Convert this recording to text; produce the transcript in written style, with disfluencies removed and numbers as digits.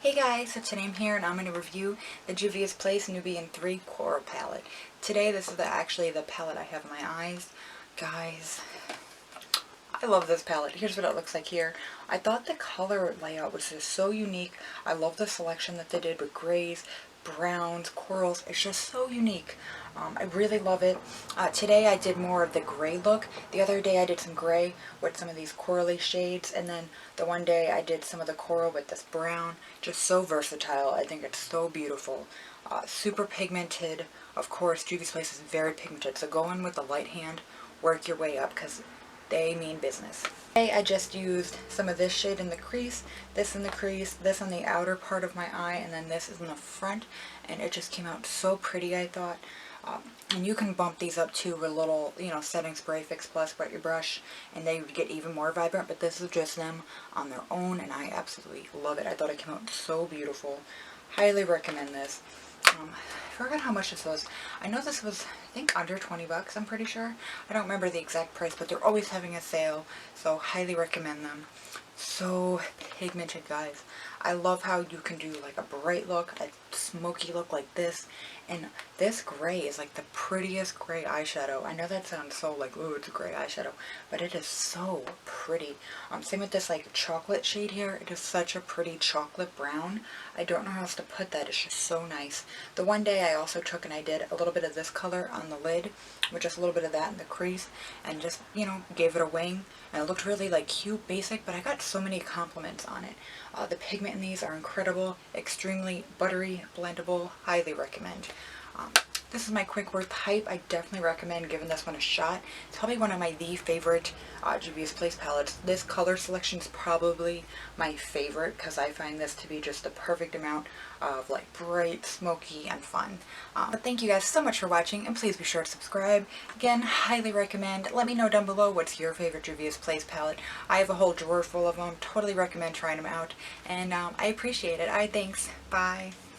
Hey guys, so today I'm here and I'm going to review the Juvia's Place Nubian 3 Coral palette. Today this is actually the palette I have in my eyes. Guys, I love this palette. Here's what it looks like here. I thought the color layout was just so unique. I love the selection that they did with grays, browns, corals. It's just so unique. I really love it. Today I did more of the gray look. The other day I did some gray with some of these corally shades, and then the one day I did some of the coral with this brown. Just so versatile. I think it's so beautiful. Super pigmented. Of course, Juvia's Place is very pigmented, so go in with the light hand, work your way up, because they mean business. Today I just used some of this shade in the crease, this in the crease, this on the outer part of my eye, and then this is in the front, and it just came out so pretty, I thought. And you can bump these up too with a little, setting spray, Fix Plus, wet your brush, and they would get even more vibrant, but this is just them on their own, and I absolutely love it. I thought it came out so beautiful. Highly recommend this. I forgot how much this was. I know this was, I think, under 20 bucks, I'm pretty sure. I don't remember the exact price, but they're always having a sale, so highly recommend them. So pigmented, guys. I love how you can do like a bright look, a smoky look like this, and this gray is like the prettiest gray eyeshadow. I know that sounds so like, ooh, it's a gray eyeshadow, but it is so pretty. Same with this like chocolate shade here. It is such a pretty chocolate brown. I don't know how else to put that. It's just so nice. The one day I also took and I did a little bit of this color on the lid, with just a little bit of that in the crease, and just, gave it a wing, and it looked really like cute, basic, but I got so many compliments on it. The pigment in these are incredible, extremely buttery, blendable, highly recommend. This is my quick worth hype. I definitely recommend giving this one a shot. It's probably one of my favorite Juvia's Place palettes. This color selection is probably my favorite because I find this to be just the perfect amount of like bright, smoky, and fun. But thank you guys so much for watching, and please be sure to subscribe. Again, highly recommend. Let me know down below what's your favorite Juvia's Place palette. I have a whole drawer full of them. Totally recommend trying them out, and I appreciate it. Alright, thanks. Bye.